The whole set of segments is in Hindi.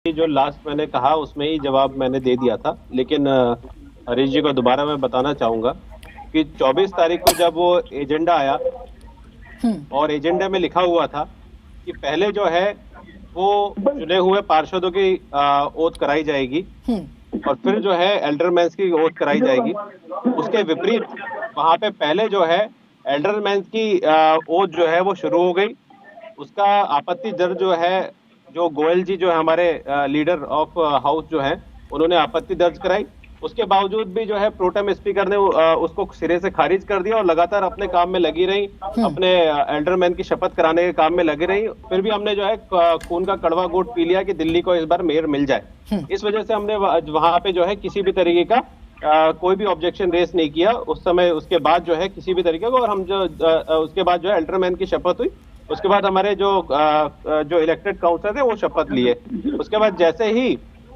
जो लास्ट मैंने कहा उसमें ही जवाब मैंने दे दिया था, लेकिन हरीश जी को दोबारा मैं बताना चाहूंगा कि 24 तारीख को जब वो एजेंडा आया और एजेंडे में लिखा हुआ था कि पहले जो है वो चुने हुए पार्षदों की ओथ कराई जाएगी और फिर जो है एल्डरमैन्स की ओथ कराई जाएगी। उसके विपरीत वहां पे पहले जो है एल्डरमैन्स की ओथ जो है वो शुरू हो गई। उसका आपत्ति दर्ज जो है, जो गोयल जी जो है हमारे लीडर ऑफ हाउस जो है, उन्होंने आपत्ति दर्ज कराई। उसके बावजूद भी जो है प्रोटेम स्पीकर ने उसको सिरे से खारिज कर दिया और लगातार अपने काम में लगी रही, अपने एल्डरमैन की शपथ कराने के काम में लगी रही। फिर भी हमने जो है खून का कड़वा घूंट पी लिया कि दिल्ली को इस बार मेयर मिल जाए। इस वजह से हमने वहां पे जो है किसी भी तरीके का कोई भी ऑब्जेक्शन रेस नहीं किया उस समय। उसके बाद जो है किसी भी तरीके को, और हम जो उसके बाद जो है एल्डरमैन की शपथ हुई, उसके बाद हमारे जो इलेक्टेड काउंसलर थे वो शपथ लिए। उसके बाद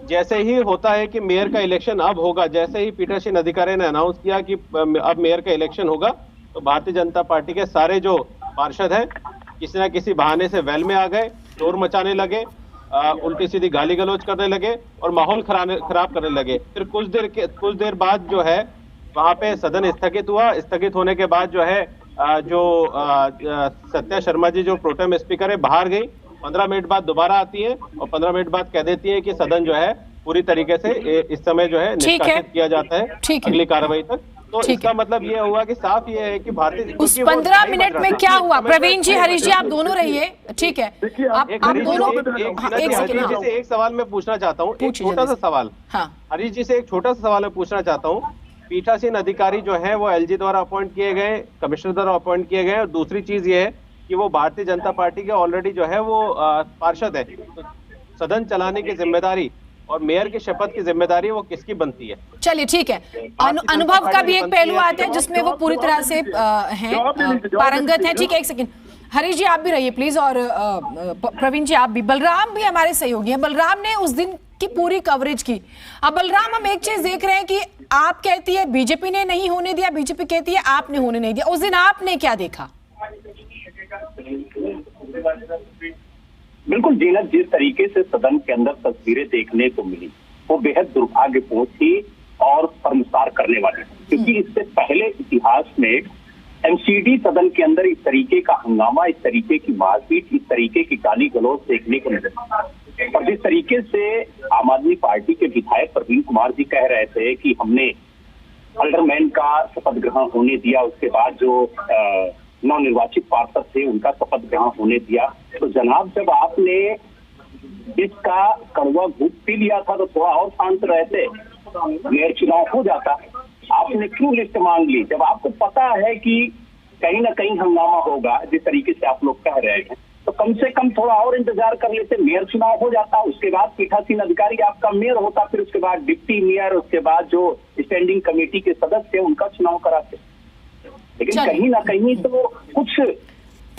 जैसे ही होता है कि मेयर का इलेक्शन अब होगा, जैसे ही पीठासीन अधिकारी ने अनाउंस किया कि अब मेयर का इलेक्शन होगा, तो भारतीय जनता पार्टी के सारे जो पार्षद हैं किसी ना किसी बहाने से वेल में आ गए, शोर मचाने लगे, उल्टी सीधी गाली गलौज करने लगे और माहौल खराब करने लगे। फिर कुछ देर बाद जो है वहां पे सदन स्थगित हुआ। स्थगित होने के बाद जो है सत्या शर्मा जी जो प्रोटेम स्पीकर है बाहर गई, 15 मिनट बाद दोबारा आती है और 15 मिनट बाद कह देती है कि सदन जो है पूरी तरीके से इस समय जो है निष्कासित किया जाता है अगली कार्रवाई तक। तो इसका मतलब ये हुआ कि साफ ये है कि भारतीय उस 15 मिनट में क्या हुआ। प्रवीण जी, हरीश जी, आप दोनों रहिए, ठीक है। आप दोनों एक सवाल मैं पूछना चाहता हूँ, एक छोटा सा सवाल। हरीश जी से एक छोटा सा सवाल मैं पूछना चाहता हूँ। पीठासीन अधिकारी जो है वो एलजी द्वारा अपॉइंट किए गए, कमिश्नर द्वारा अपॉइंट किए गए, और दूसरी चीज ये है कि वो भारतीय जनता पार्टी के ऑलरेडी जो है वो पार्षद है। तो सदन चलाने की जिम्मेदारी और मेयर की शपथ की जिम्मेदारी वो किसकी बनती है? चलिए, ठीक है। अनुभव का भी एक पहलू आता है जिसमें वो पूरी तरह से हैं, पारंगत हैं। ठीक है, एक सेकंड हरीश जी आप भी रहिए प्लीज, और प्रवीण जी आप भी। बलराम भी हमारे सहयोगी हैं। बलराम ने उस दिन की पूरी कवरेज की। अब बलराम, हम एक चीज देख रहे हैं कि आप कहती है बीजेपी ने नहीं होने दिया, बीजेपी कहती है आपने होने नहीं दिया। उस दिन आपने क्या देखा? बिल्कुल जीनत, जिस तरीके से सदन के अंदर तस्वीरें देखने को मिली वो बेहद दुर्भाग्यपूर्ण थी और शर्मसार करने वाली, क्योंकि इससे पहले इतिहास में एमसीडी सदन के अंदर इस तरीके का हंगामा, इस तरीके की मारपीट, इस तरीके की गाली गलौज देखने को मिला। और जिस तरीके से आम आदमी पार्टी के विधायक प्रवीण कुमार जी कह रहे थे कि हमने एल्डरमैन का शपथ ग्रहण होने दिया, उसके बाद जो नवनिर्वाचित पार्षद थे उनका शपथ ग्रहण होने दिया, तो जनाब जब आपने इसका कड़वा घूंट पी लिया था तो थोड़ा और शांत रहते, मेयर चुनाव हो जाता। आपने क्यों लिस्ट मांग ली जब आपको पता है कि कहीं ना कहीं हंगामा होगा? जिस तरीके से आप लोग कह रहे हैं तो कम से कम थोड़ा और इंतजार कर लेते, मेयर चुनाव हो जाता, उसके बाद पीठासीन अधिकारी आपका मेयर होता, फिर उसके बाद डिप्टी मेयर, उसके बाद जो स्टैंडिंग कमेटी के सदस्य हैं उनका चुनाव कराते। लेकिन कहीं ना कहीं तो कुछ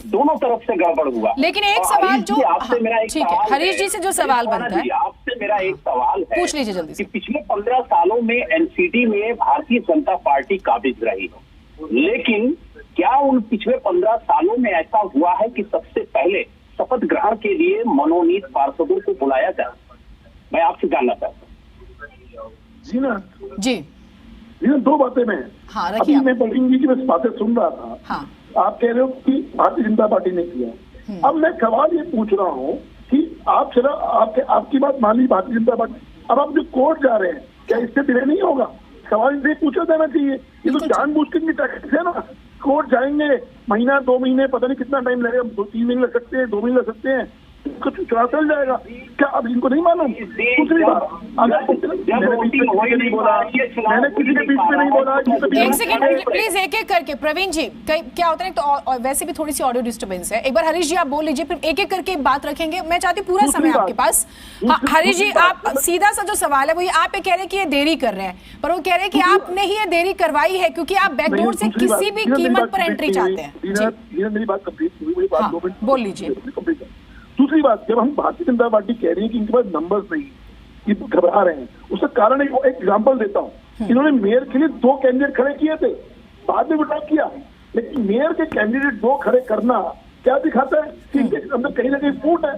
दोनों तरफ से गड़बड़ हुआ। लेकिन एक सवाल जो आपसे मेरा एक सवाल, हरीश जी से जो सवाल बनता है, आपसे मेरा एक सवाल है, पूछ लीजिए जल्दी से। पिछले 15 सालों में एनसीडी में भारतीय जनता पार्टी काबिज रही हो, लेकिन क्या उन पिछले 15 सालों में ऐसा हुआ है कि सबसे पहले शपथ ग्रहण के लिए मनोनीत पार्षदों को बुलाया जाए? मैं आपसे जानना चाहता हूँ। जी दो बातें मैं अभी मैं प्रवीण जी की बस बातें सुन रहा था। आप कह रहे हो कि भारतीय जनता पार्टी ने किया। अब मैं सवाल ये पूछ रहा हूँ कि आप चला आपकी बात मान ली भारतीय जनता पार्टी, अब आप जो कोर्ट जा रहे हैं क्या इससे डिले नहीं होगा? सवाल इसे पूछा जाना चाहिए। ये तो जानबूझ के टैक्स है ना। कोर्ट जाएंगे, महीना 2 महीने, पता नहीं कितना टाइम लगेगा, 2-3 महीने लग सकते हैं, 2 महीने लग सकते हैं, कुछ चुनाव चल जाएगा। क्या अब इनको नहीं मालूम? दूसरी बात, मैंने किसी के बीच में नहीं बोला। एक सेकंड प्लीज, एक एक करके। प्रवीण जी, क्या होता है तो वैसे भी थोड़ी सी ऑडियो डिस्टर्बेंस है। एक बार हरीश जी आप बोल लीजिए, फिर एक एक करके बात रखेंगे। मैं चाहती हूँ पूरा समय आपके पास। हरीश जी, आप सीधा सा जो सवाल है वो आप ये कह रहे हैं कि ये देरी कर रहे हैं, पर वो कह रहे हैं कि आपने ही ये देरी करवाई है क्योंकि आप बैकडोर से किसी भी कीमत पर एंट्री चाहते हैं। मेरी बात कंप्लीट हुई, बोल लीजिए। दूसरी बात, जब हम भारतीय जनता पार्टी कह रही है कि इनके पास नंबर्स नहीं, ये तो घबरा रहे हैं, उसका कारण एक एग्जांपल देता हूँ। इन्होंने मेयर के लिए 2 कैंडिडेट खड़े किए थे, बाद में विड्रॉ किया, लेकिन मेयर के कैंडिडेट 2 खड़े करना क्या दिखाता है कि अंदर कहीं ना कहीं फूट है।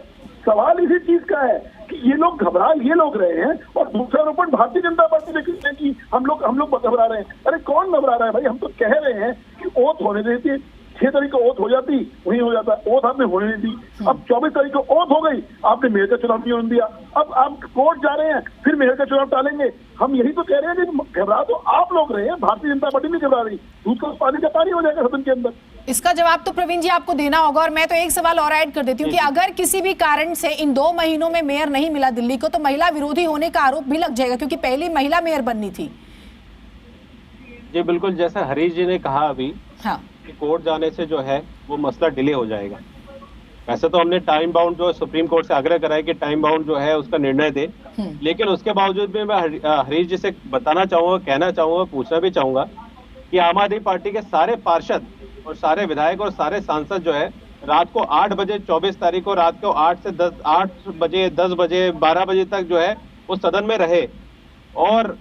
सवाल इसी चीज का है कि ये लोग रहे हैं और दूसरा आरोपण भारतीय जनता पार्टी ने किया कि हम लोग घबरा रहे हैं। अरे कौन घबरा रहा है भाई? हम तो कह रहे हैं कि ओथ होने देती, 6 तारीख को ओथ हो जाती, वही हो जाता। ओथ आपने होने नहीं दी, अब 24 तारीख को ओथ हो गई, आपने मेयर का चुनाव नहीं होने दिया, अब आप कोर्ट जा रहे हैं, फिर मेयर का चुनाव टालेंगे। हम यही तो कह रहे हैं कि घबरा तो आप लोग रहे हैं, भारतीय जनता पार्टी नहीं घबरा रही। दूध का पानी हो जाएगा सदन के अंदर। इसका जवाब तो प्रवीण जी आपको देना होगा। और मैं तो एक सवाल और ऐड कर देती हूँ कि अगर किसी भी कारण से इन 2 महीनों में मेयर नहीं मिला दिल्ली को, तो महिला विरोधी होने का आरोप भी लग जाएगा, क्योंकि पहली महिला मेयर बननी थी। जी बिल्कुल, जैसा हरीश जी ने कहा अभी, हाँ, कि कोर्ट जाने से जो है वो मसला डिले हो जाएगा। वैसे तो हमने टाइम बाउंड जो सुप्रीम कोर्ट से आग्रह करा है कि टाइम बाउंड जो है उसका निर्णय दे, लेकिन उसके बावजूद भी मैं हरीश जी से बताना चाहूंगा, कहना चाहूंगा, पूछना भी चाहूंगा कि आम आदमी पार्टी के सारे पार्षद और सारे विधायक और सारे सांसद जो है रात को 8 बजे 24 तारीख को रात को 8 बजे 10 बजे 12 बजे तक जो है वो सदन में रहे और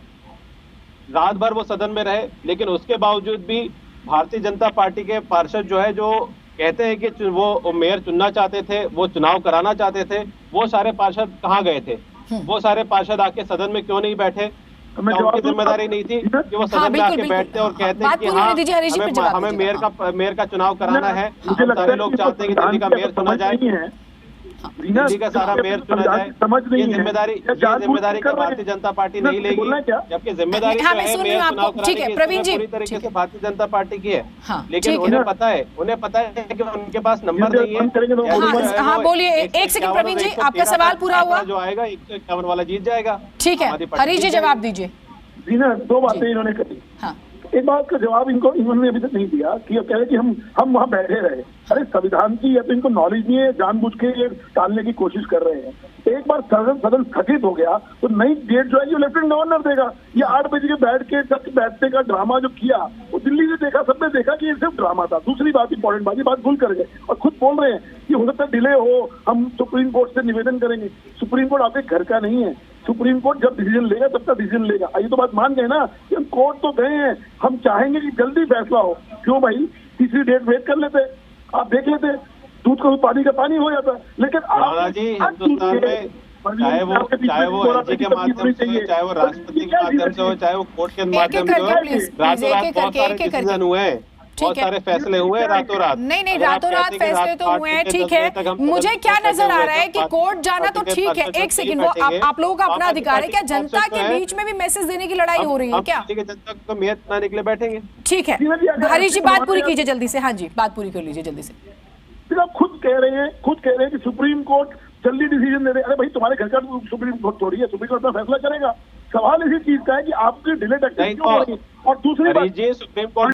रात भर वो सदन में रहे। लेकिन उसके बावजूद भी भारतीय जनता पार्टी के पार्षद जो है, जो कहते हैं कि वो मेयर चुनना चाहते थे, वो चुनाव कराना चाहते थे, वो सारे पार्षद कहाँ गए थे? वो सारे पार्षद आके सदन में क्यों नहीं बैठे? उनकी जिम्मेदारी नहीं थी कि वो सदन में आके बैठते और कहते हैं कि हाँ हमें मेयर का चुनाव कराना है, सारे लोग चाहते हैं कि दिल्ली का मेयर चुना जाए, दिल्ली का सारा मेयर चुना जाए। ये जिम्मेदारी का भारतीय जनता पार्टी नहीं लेगी, जबकि जिम्मेदारी जो है मेयर चुनाव कराने की पूरी तरीके से भारतीय जनता पार्टी की है। लेकिन उन्हें पता है कि उनके पास नंबर नहीं है। हाँ बोलिए, एक सेकंड प्रवीण जी, आपका सवाल पूरा हुआ? जो आएगा 151 वाला जीत जाएगा। ठीक है, हरीश जी जवाब दीजिए। जी ना, 2 बातें इन्होंने कही। एक बात का जवाब इन्होंने अभी तक नहीं दिया कि कह रहे कि हम वहां बैठे रहे। अरे संविधान की या तो इनको नॉलेज नहीं है, जानबूझ के ये टालने की कोशिश कर रहे हैं। एक बार सदन स्थगित हो गया तो नई डेट जो है ये लेफ्टिनेंट गवर्नर देगा। ये 8 बजे के बैठने का ड्रामा जो किया वो दिल्ली से देखा, सबने देखा कि ये सिर्फ ड्रामा था। दूसरी बात, इंपॉर्टेंट बात भूल कर गए और खुद बोल रहे हैं कि हो सकता है डिले हो, हम सुप्रीम कोर्ट से निवेदन करेंगे। सुप्रीम कोर्ट आपके घर का नहीं है। सुप्रीम कोर्ट जब डिसीजन लेगा तब तक डिसीजन लेगा। ये तो बात मान गए ना कि हम कोर्ट तो गए हैं, हम चाहेंगे कि जल्दी फैसला हो। क्यों भाई, तीसरी डेट वेट कर लेते, आप देख लेते, दूध का पानी का पानी हो जाता। लेकिन हिंदुस्तान में चाहे वो एनजी के माध्यम से हो, चाहे वो राष्ट्रपति के माध्यम से हो, चाहे वो कोर्ट के माध्यम से हो, रातों रात बहुत सारे डिसीजन हुए हैं, बहुत सारे फैसले हुए हैं रातों रात। नहीं रातों रात फैसले तो हुए हैं, ठीक है। मुझे क्या नजर आ रहा है कि कोर्ट जाना तो ठीक है, एक सेकंड, वो आप लोगों का अपना अधिकार है। क्या जनता के बीच में भी मैसेज देने की लड़ाई हो रही है क्या? जनता को मेयर चुनाने के लिए बैठेंगे। ठीक है, हरीश जी बात पूरी कीजिए जल्दी से। हाँ जी, बात पूरी कर लीजिए जल्दी से। आप खुद कह रहे हैं कि सुप्रीम कोर्ट जल्दी डिसीजन दे रहे। अरे भाई, तुम्हारे घर का सुप्रीम कोर्ट थोड़ी है, सुप्रीम कोर्ट अपना फैसला करेगा। सवाल इसी चीज का है कि आपकी डिले टेक्निक क्यों हो रही है। और दूसरी बात, सुप्रीम कोर्ट